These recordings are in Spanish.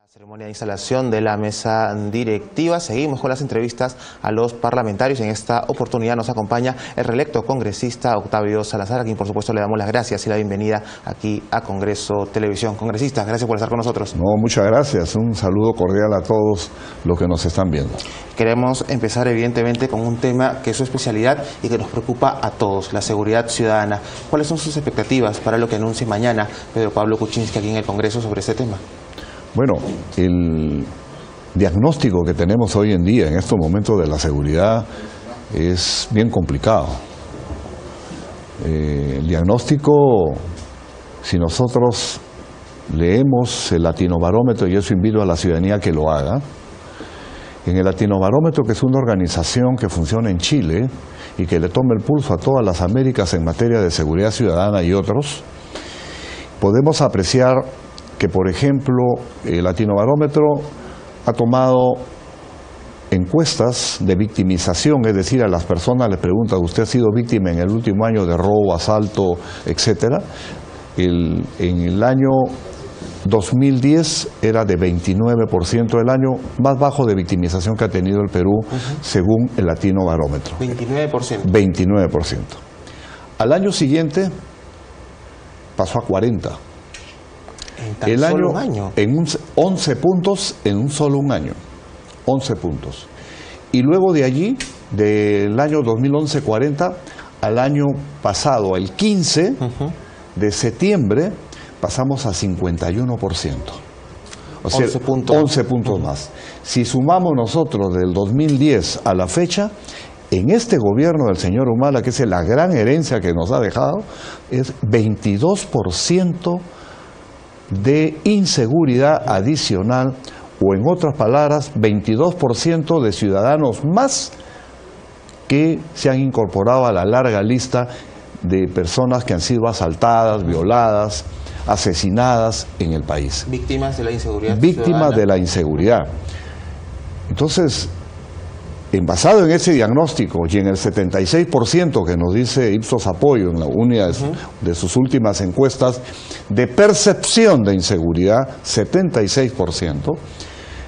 Ceremonia de instalación de la mesa directiva. Seguimos con las entrevistas a los parlamentarios. En esta oportunidad nos acompaña el reelecto congresista Octavio Salazar, a quien por supuesto le damos las gracias y la bienvenida aquí a Congreso Televisión. Congresistas, gracias por estar con nosotros. No, muchas gracias. Un saludo cordial a todos los que nos están viendo. Queremos empezar evidentemente con un tema que es su especialidad y que nos preocupa a todos, la seguridad ciudadana. ¿Cuáles son sus expectativas para lo que anuncie mañana Pedro Pablo Kuczynski aquí en el Congreso sobre este tema? Bueno, el diagnóstico que tenemos hoy en día, en estos momentos de la seguridad, es bien complicado. El diagnóstico, si nosotros leemos el Latinobarómetro, y eso invito a la ciudadanía que lo haga, en el Latinobarómetro, que es una organización que funciona en Chile y que le toma el pulso a todas las Américas en materia de seguridad ciudadana y otros, podemos apreciar que, por ejemplo, el Latinobarómetro ha tomado encuestas de victimización, es decir, a las personas les pregunta: ¿usted ha sido víctima en el último año de robo, asalto, etcétera? En el año 2010 era de 29%, el año más bajo de victimización que ha tenido el Perú, según el Latinobarómetro. 29%. 29%. Al año siguiente pasó a 40%. ¿En tan solo un año? En 11 puntos en un solo un año. 11 puntos. Y luego de allí, del año 2011, 40, al año pasado, el 15 de septiembre, pasamos a 51%. O sea, 11 puntos más. Si sumamos nosotros del 2010 a la fecha, en este gobierno del señor Humala, que es la gran herencia que nos ha dejado, es 22% de inseguridad adicional, o en otras palabras, 22% de ciudadanos más que se han incorporado a la larga lista de personas que han sido asaltadas, violadas, asesinadas en el país. Víctimas de la inseguridad. Víctimas de la inseguridad. Entonces, basado en ese diagnóstico y en el 76% que nos dice Ipsos Apoyo en la una de sus últimas encuestas de percepción de inseguridad, 76%,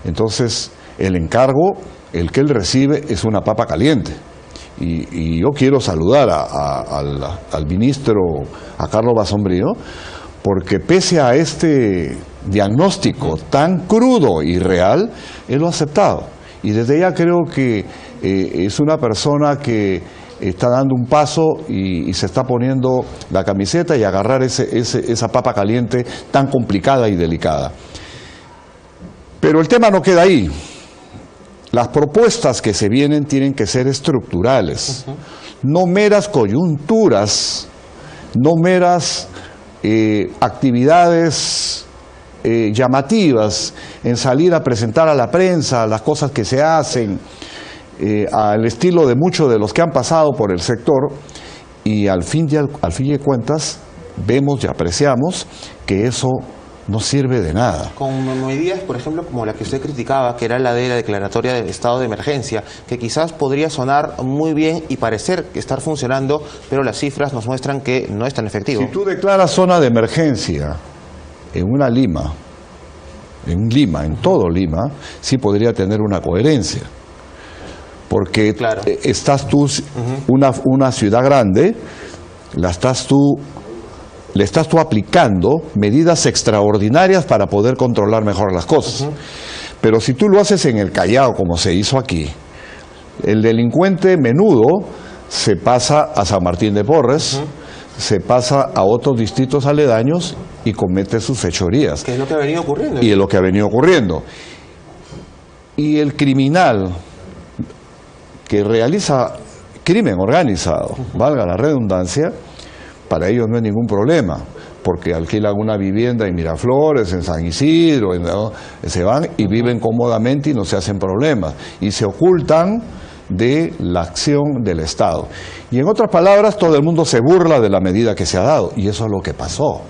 entonces el encargo, el que él recibe, es una papa caliente. Y yo quiero saludar al ministro, a Carlos Basombrío, porque pese a este diagnóstico tan crudo y real, él lo ha aceptado. Y desde ya creo que es una persona que está dando un paso y se está poniendo la camiseta y agarrar esa papa caliente tan complicada y delicada. Pero el tema no queda ahí. Las propuestas que se vienen tienen que ser estructurales, no meras coyunturas, no meras actividades llamativas en salir a presentar a la prensa las cosas que se hacen, al estilo de muchos de los que han pasado por el sector, y al fin de cuentas vemos y apreciamos que eso no sirve de nada. Con medidas, por ejemplo, como la que usted criticaba, que era la de la declaratoria de estado de emergencia, que quizás podría sonar muy bien y parecer estar funcionando, pero las cifras nos muestran que no es tan efectivo. Si tú declaras zona de emergencia en una Lima, en todo Lima, sí podría tener una coherencia. Porque claro, estás tú, una ciudad grande, le estás tú aplicando medidas extraordinarias para poder controlar mejor las cosas. Pero si tú lo haces en el Callao, como se hizo aquí, el delincuente menudo se pasa a San Martín de Porres, se pasa a otros distritos aledaños y comete sus fechorías. ¿Qué es lo que ha venido ocurriendo? Y es lo que ha venido ocurriendo. Y el criminal que realiza crimen organizado, valga la redundancia, para ellos no hay ningún problema, porque alquilan una vivienda en Miraflores, en San Isidro, se van y viven cómodamente y no se hacen problemas. Y se ocultan de la acción del Estado. Y en otras palabras, todo el mundo se burla de la medida que se ha dado, y eso es lo que pasó.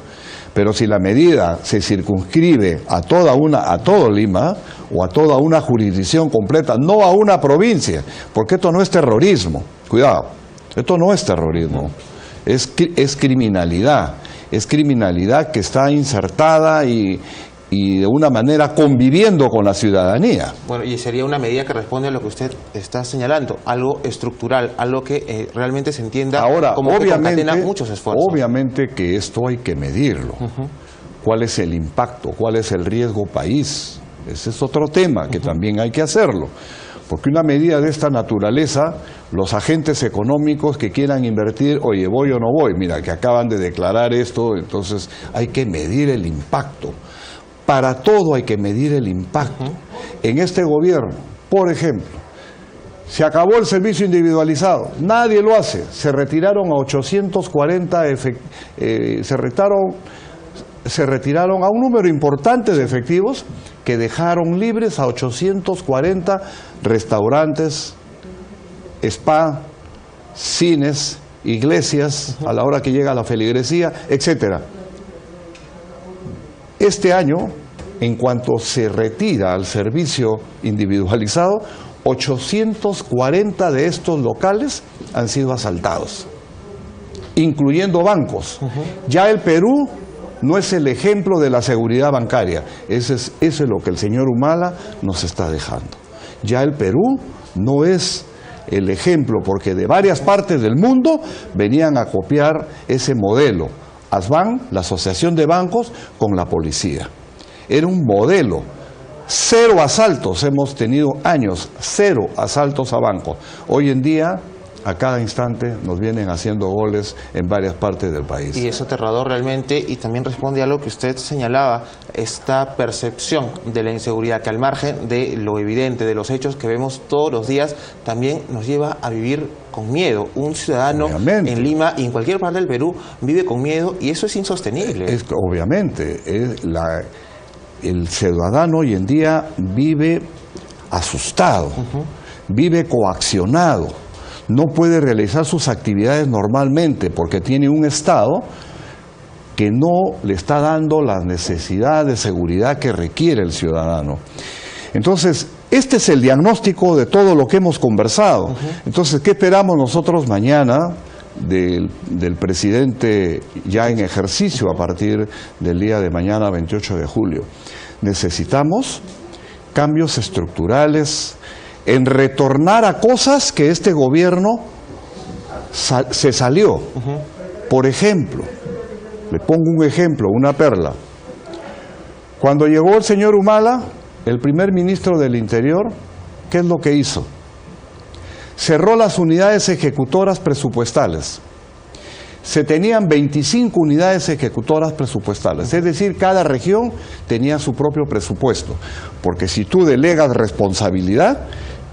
Pero si la medida se circunscribe a todo Lima, o a toda una jurisdicción completa, no a una provincia, porque esto no es terrorismo, cuidado, esto no es terrorismo, es criminalidad que está insertada y y de una manera conviviendo con la ciudadanía. Bueno, y sería una medida que responde a lo que usted está señalando, algo estructural, algo que realmente se entienda. Ahora, como que concatena muchos esfuerzos. Obviamente que esto hay que medirlo. ¿Cuál es el impacto? ¿Cuál es el riesgo país? Ese es otro tema que también hay que hacerlo. Porque una medida de esta naturaleza, los agentes económicos que quieran invertir, oye, voy o no voy, mira, que acaban de declarar esto, entonces hay que medir el impacto. Para todo hay que medir el impacto. En este gobierno, por ejemplo, se acabó el servicio individualizado, nadie lo hace, se retiraron a 840, se retiraron a un número importante de efectivos que dejaron libres a 840 restaurantes, spa, cines, iglesias, a la hora que llega la feligresía, etcétera. Este año, en cuanto se retira al servicio individualizado, 840 de estos locales han sido asaltados, incluyendo bancos. Ya el Perú no es el ejemplo de la seguridad bancaria. Eso es lo que el señor Humala nos está dejando. Ya el Perú no es el ejemplo, porque de varias partes del mundo venían a copiar ese modelo. ASBAN, la Asociación de Bancos, con la policía. Era un modelo. 0 asaltos, hemos tenido años, 0 asaltos a bancos. Hoy en día, a cada instante nos vienen haciendo goles en varias partes del país. Y es aterrador realmente, y también responde a lo que usted señalaba, esta percepción de la inseguridad que, al margen de lo evidente, de los hechos que vemos todos los días, también nos lleva a vivir con miedo. Un ciudadano en Lima y en cualquier parte del Perú vive con miedo, y eso es insostenible. Obviamente, el ciudadano hoy en día vive asustado, vive coaccionado. No puede realizar sus actividades normalmente porque tiene un Estado que no le está dando la necesidad de seguridad que requiere el ciudadano. Entonces, este es el diagnóstico de todo lo que hemos conversado. Entonces, ¿qué esperamos nosotros mañana del presidente ya en ejercicio a partir del día de mañana, 28 de julio? Necesitamos cambios estructurales, en retornar a cosas que este gobierno se salió. Por ejemplo, le pongo un ejemplo, una perla. Cuando llegó el señor Humala, el primer ministro del Interior, ¿qué es lo que hizo? Cerró las unidades ejecutoras presupuestales. Se tenían 25 unidades ejecutoras presupuestales, es decir, cada región tenía su propio presupuesto, porque si tú delegas responsabilidad,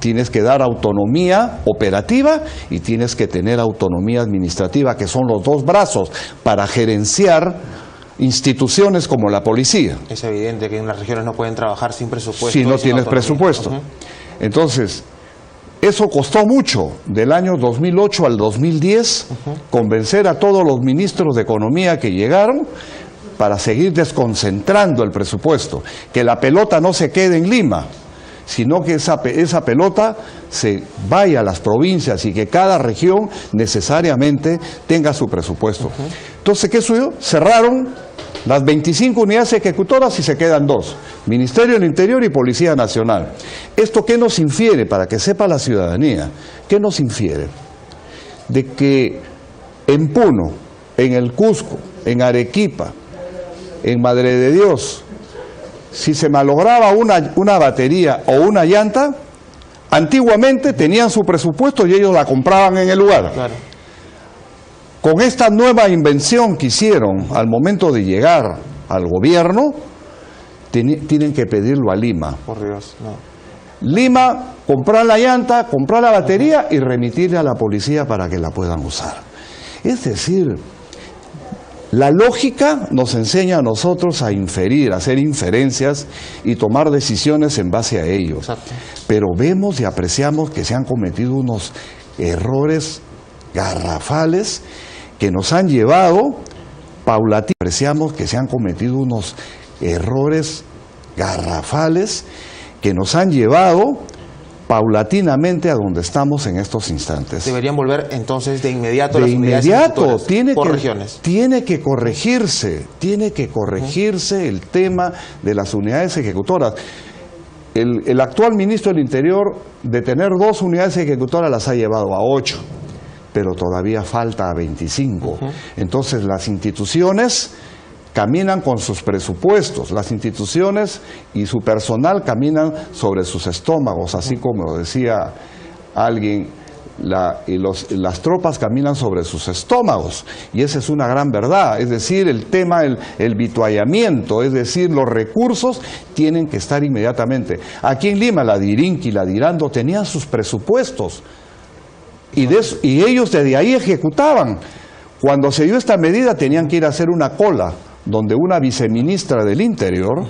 tienes que dar autonomía operativa y tienes que tener autonomía administrativa, que son los dos brazos para gerenciar instituciones como la policía. Es evidente que en las regiones no pueden trabajar sin presupuesto. Si no tienes presupuesto. Entonces, eso costó mucho, del año 2008 al 2010, convencer a todos los ministros de Economía que llegaron para seguir desconcentrando el presupuesto, que la pelota no se quede en Lima, sino que esa pelota se vaya a las provincias y que cada región necesariamente tenga su presupuesto. Entonces, ¿qué sucedió? Cerraron las 25 unidades ejecutoras y se quedan 2, Ministerio del Interior y Policía Nacional. ¿Esto qué nos infiere? Para que sepa la ciudadanía, ¿qué nos infiere? De que en Puno, en el Cusco, en Arequipa, en Madre de Dios, si se malograba una batería o una llanta, antiguamente tenían su presupuesto y ellos la compraban en el lugar. Claro. Con esta nueva invención que hicieron al momento de llegar al gobierno, tienen que pedirlo a Lima. Por Dios, no. Lima, comprar la llanta, comprar la batería y remitirle a la policía para que la puedan usar. Es decir, la lógica nos enseña a nosotros a inferir, a hacer inferencias y tomar decisiones en base a ello. Exacto. Pero vemos y apreciamos que se han cometido unos errores garrafales que nos han llevado paulatinamente. Apreciamos que se han cometido unos errores garrafales que nos han llevado paulatinamente a donde estamos en estos instantes. Deberían volver entonces de inmediato de las unidades inmediato, regiones. Tiene que corregirse el tema de las unidades ejecutoras. El actual ministro del Interior, de tener 2 unidades ejecutoras, las ha llevado a 8, pero todavía falta a 25. Entonces las instituciones caminan con sus presupuestos, las instituciones y su personal caminan sobre sus estómagos, así como decía alguien, las tropas caminan sobre sus estómagos, y esa es una gran verdad. Es decir, el tema, el vituallamiento, es decir, los recursos tienen que estar inmediatamente. Aquí en Lima, la Dirinqui y la Dirando tenían sus presupuestos, y ellos desde ahí ejecutaban. Cuando se dio esta medida tenían que ir a hacer una cola, donde una viceministra del Interior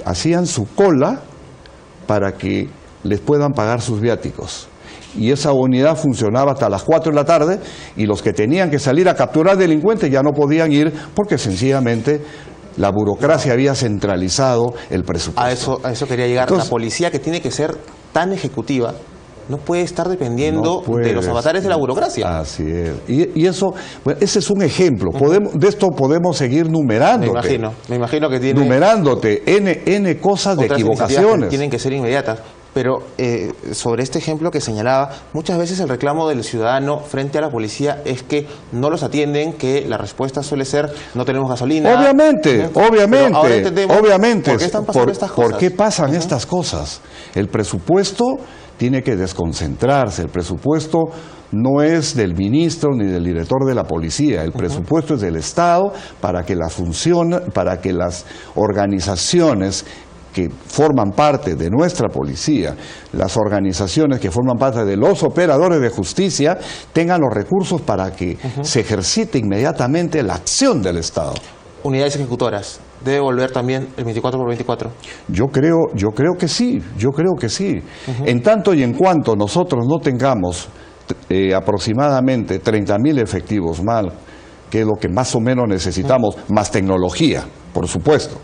hacían su cola para que les puedan pagar sus viáticos. Y esa unidad funcionaba hasta las 4 de la tarde, y los que tenían que salir a capturar delincuentes ya no podían ir porque sencillamente la burocracia había centralizado el presupuesto. A eso quería llegar. Entonces, la policía, que tiene que ser tan ejecutiva, no puede estar dependiendo de los avatares de la burocracia. Así es. Y eso, bueno, ese es un ejemplo. De esto podemos seguir numerándote. Me imagino que tiene... Numerándote N cosas de equivocaciones. Que tienen que ser inmediatas. Pero sobre este ejemplo que señalaba, muchas veces el reclamo del ciudadano frente a la policía es que no los atienden, que la respuesta suele ser: no tenemos gasolina. Obviamente. ¿Por qué están pasando estas cosas? ¿Por qué pasan estas cosas? El presupuesto tiene que desconcentrarse. El presupuesto no es del ministro ni del director de la policía. El presupuesto es del Estado para que las organizaciones que forman parte de nuestra policía, las organizaciones que forman parte de los operadores de justicia, tengan los recursos para que se ejercite inmediatamente la acción del Estado. Unidades ejecutoras, ¿debe volver también el 24/24? Yo creo que sí. En tanto y en cuanto nosotros no tengamos aproximadamente 30.000 efectivos más, que es lo que más o menos necesitamos, más tecnología, por supuesto.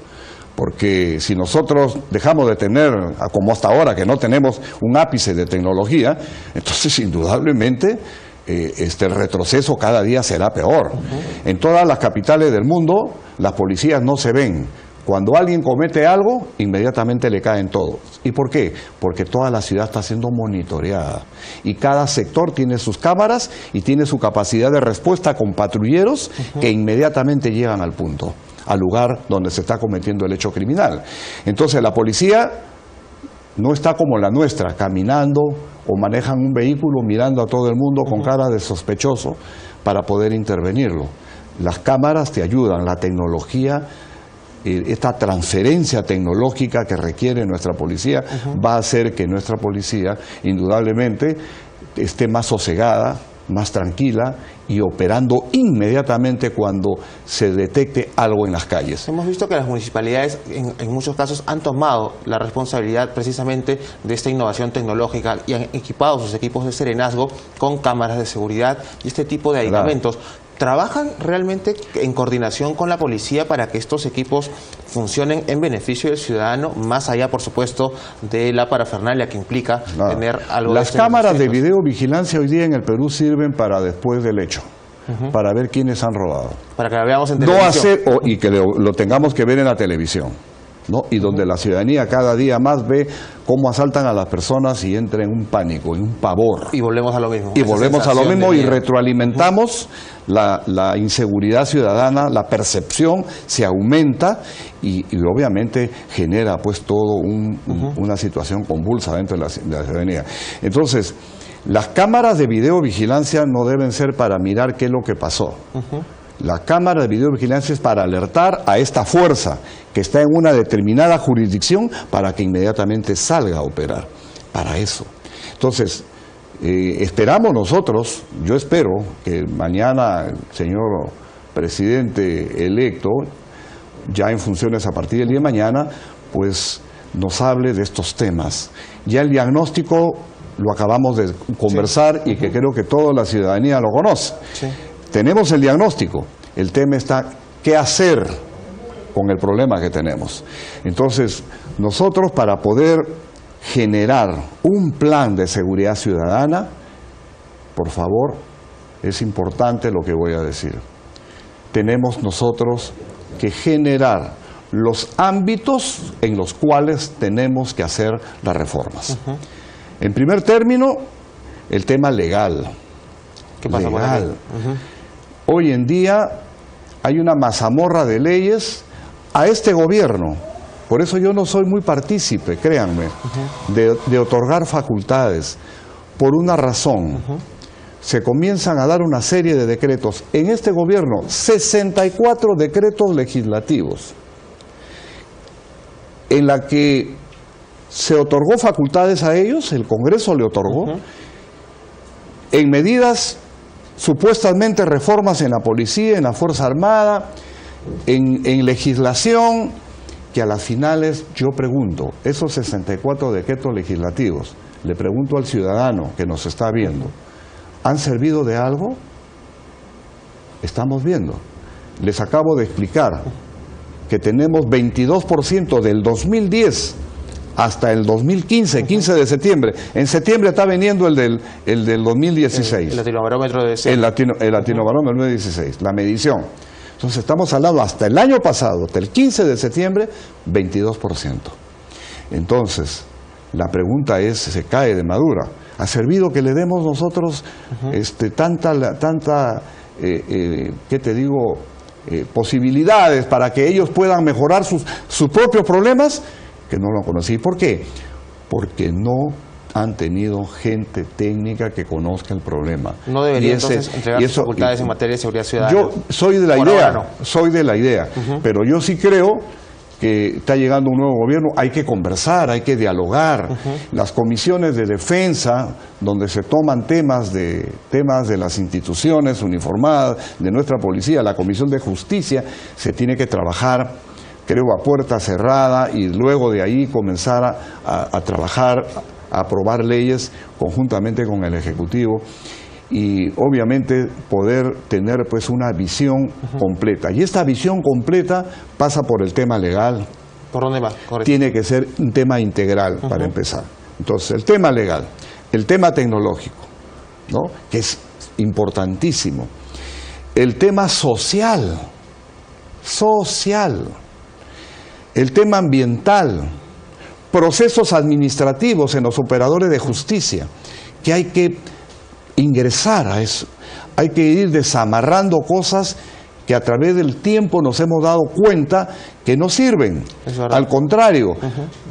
Porque si nosotros dejamos de tener, como hasta ahora, que no tenemos un ápice de tecnología, entonces indudablemente el retroceso cada día será peor. En todas las capitales del mundo, las policías no se ven. Cuando alguien comete algo, inmediatamente le caen todos. ¿Y por qué? Porque toda la ciudad está siendo monitoreada. Y cada sector tiene sus cámaras y tiene su capacidad de respuesta con patrulleros que inmediatamente llegan al punto, al lugar donde se está cometiendo el hecho criminal. Entonces la policía no está como la nuestra, caminando o manejan un vehículo mirando a todo el mundo con cara de sospechoso para poder intervenirlo. Las cámaras te ayudan, la tecnología, esta transferencia tecnológica que requiere nuestra policía va a hacer que nuestra policía indudablemente esté más sosegada, más tranquila y operando inmediatamente cuando se detecte algo en las calles. Hemos visto que las municipalidades en muchos casos han tomado la responsabilidad precisamente de esta innovación tecnológica y han equipado sus equipos de serenazgo con cámaras de seguridad y este tipo de aditamentos. ¿Trabajan realmente en coordinación con la policía para que estos equipos funcionen en beneficio del ciudadano, más allá, por supuesto, de la parafernalia que implica tener algo de... Las cámaras de videovigilancia hoy día en el Perú sirven para después del hecho, para ver quiénes han robado. Para que la veamos en televisión. Y que lo tengamos que ver en la televisión, ¿no? Y donde la ciudadanía cada día más ve cómo asaltan a las personas y entra en un pánico, en un pavor. Y volvemos a lo mismo. Y volvemos a lo mismo y retroalimentamos la inseguridad ciudadana, la percepción se aumenta y obviamente genera pues todo una situación convulsa dentro de la ciudadanía. Entonces, las cámaras de videovigilancia no deben ser para mirar qué es lo que pasó. La cámara de videovigilancia es para alertar a esta fuerza que está en una determinada jurisdicción para que inmediatamente salga a operar. Para eso. Entonces, esperamos nosotros, yo espero que mañana el señor presidente electo, ya en funciones a partir del día de mañana, pues nos hable de estos temas. Ya el diagnóstico lo acabamos de conversar y que creo que toda la ciudadanía lo conoce. Tenemos el diagnóstico, el tema está qué hacer con el problema que tenemos. Entonces, nosotros para poder generar un plan de seguridad ciudadana, por favor, es importante lo que voy a decir. Tenemos nosotros que generar los ámbitos en los cuales tenemos que hacer las reformas. En primer término, el tema legal. ¿Qué pasa por aquí? Hoy en día hay una mazamorra de leyes a este gobierno. Por eso yo no soy muy partícipe, créanme, de otorgar facultades. Por una razón. Se comienzan a dar una serie de decretos. En este gobierno, 64 decretos legislativos, en la que se otorgó facultades a ellos, el Congreso le otorgó, en medidas supuestamente reformas en la policía, en la Fuerza Armada, en legislación, que a las finales yo pregunto, esos 64 decretos legislativos, le pregunto al ciudadano que nos está viendo, ¿han servido de algo? Estamos viendo. Les acabo de explicar que tenemos 22% del 2010 hasta el 2015, 15 de septiembre. En septiembre está viniendo el del 2016. El Latinobarómetro de el Latinobarómetro 2016, la medición. Entonces estamos hablando hasta el año pasado, hasta el 15 de septiembre, 22%. Entonces, la pregunta es, se cae de madura. ¿Ha servido que le demos nosotros ¿qué te digo? Posibilidades para que ellos puedan mejorar sus propios problemas? Que no lo conocí. ¿Por qué? Porque no han tenido gente técnica que conozca el problema. No debería entonces entregar sus facultades en materia de seguridad ciudadana. Yo soy de la idea, pero yo sí creo que está llegando un nuevo gobierno, hay que conversar, hay que dialogar. Las comisiones de defensa, donde se toman temas de las instituciones uniformadas, de nuestra policía, la Comisión de Justicia, se tiene que trabajar, creo, a puerta cerrada, y luego de ahí comenzar a trabajar, a aprobar leyes conjuntamente con el Ejecutivo, y obviamente poder tener pues una visión completa. Y esta visión completa pasa por el tema legal. ¿Por dónde va? Tiene que ser un tema integral para empezar. Entonces, el tema legal, el tema tecnológico, ¿no?, que es importantísimo. El tema social, el tema ambiental, procesos administrativos en los operadores de justicia, que hay que ingresar a eso. Hay que ir desamarrando cosas que a través del tiempo nos hemos dado cuenta que no sirven. Al contrario,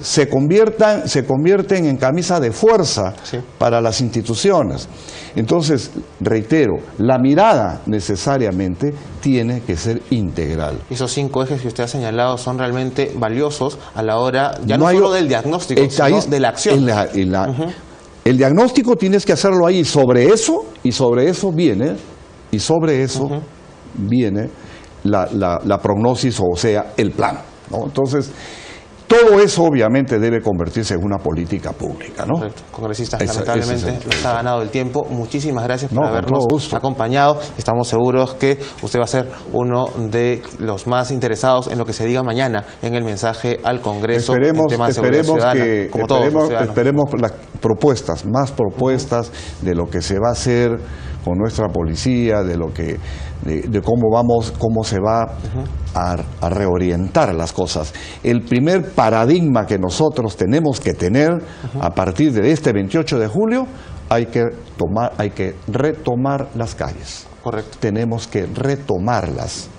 se convierten en camisa de fuerza para las instituciones. Entonces, reitero, la mirada necesariamente tiene que ser integral. Esos 5 ejes que usted ha señalado son realmente valiosos a la hora, ya no solo del diagnóstico, sino de la acción. El diagnóstico tienes que hacerlo ahí, y sobre eso viene la prognosis, o sea, el plan, ¿no? Entonces, todo eso obviamente debe convertirse en una política pública, ¿no? Correcto. Congresista, lamentablemente nos ha ganado el tiempo. Muchísimas gracias por habernos acompañado. Estamos seguros que usted va a ser uno de los más interesados en lo que se diga mañana en el mensaje al Congreso. Esperemos las propuestas, más propuestas de lo que se va a hacer con nuestra policía, de cómo se va a reorientar las cosas. El primer paradigma que nosotros tenemos que tener a partir de este 28 de julio, hay que retomar las calles. Correcto. Tenemos que retomarlas.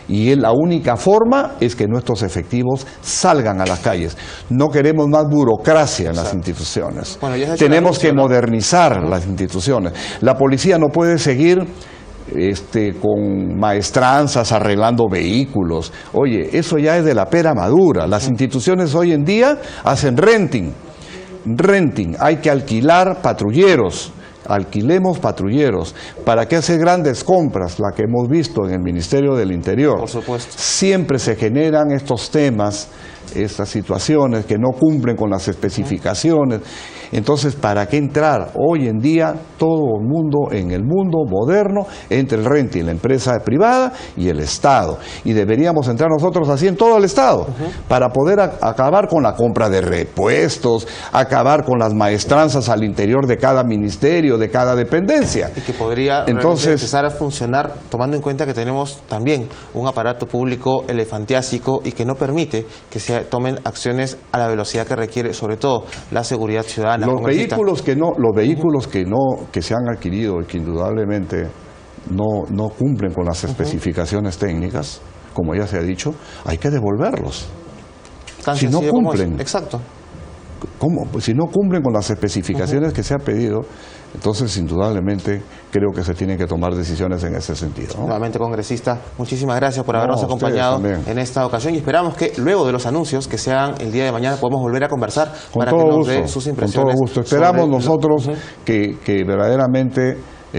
Y la única forma es que nuestros efectivos salgan a las calles. No queremos más burocracia en las instituciones. Bueno, tenemos que modernizar las instituciones. La policía no puede seguir con maestranzas arreglando vehículos. Oye, eso ya es de la pera madura. Las instituciones hoy en día hacen renting. Hay que alquilar patrulleros. Alquilemos patrulleros. ¿Para qué hacer grandes compras? La que hemos visto en el Ministerio del Interior. Por supuesto. Siempre se generan estos temas estas situaciones, que no cumplen con las especificaciones. Entonces, ¿para qué entrar? Hoy en día todo el mundo, en el mundo moderno, entre el renting, la empresa privada y el Estado. Y deberíamos entrar nosotros así en todo el Estado, para poder acabar con la compra de repuestos, acabar con las maestranzas al interior de cada ministerio, de cada dependencia. Y que podría empezar a funcionar tomando en cuenta que tenemos también un aparato público elefantiásico y que no permite que se tomen acciones a la velocidad que requiere, sobre todo la seguridad ciudadana. Los vehículos que se han adquirido y que indudablemente no cumplen con las especificaciones técnicas, como ya se ha dicho, hay que devolverlos. Si no cumplen, exacto. ¿Cómo? Pues si no cumplen con las especificaciones que se ha pedido, entonces indudablemente creo que se tienen que tomar decisiones en ese sentido, ¿no? Nuevamente, congresista, muchísimas gracias por habernos acompañado en esta ocasión y esperamos que luego de los anuncios que se hagan el día de mañana podamos volver a conversar para que nos dé sus impresiones. Con todo gusto. Esperamos nosotros que verdaderamente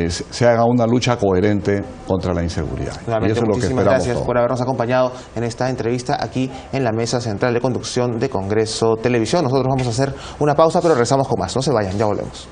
se haga una lucha coherente contra la inseguridad. Nuevamente, y eso es lo que muchísimas esperamos gracias por habernos acompañado en esta entrevista aquí en la Mesa Central de Conducción de Congreso Televisión. Nosotros vamos a hacer una pausa, pero regresamos con más. No se vayan, ya volvemos.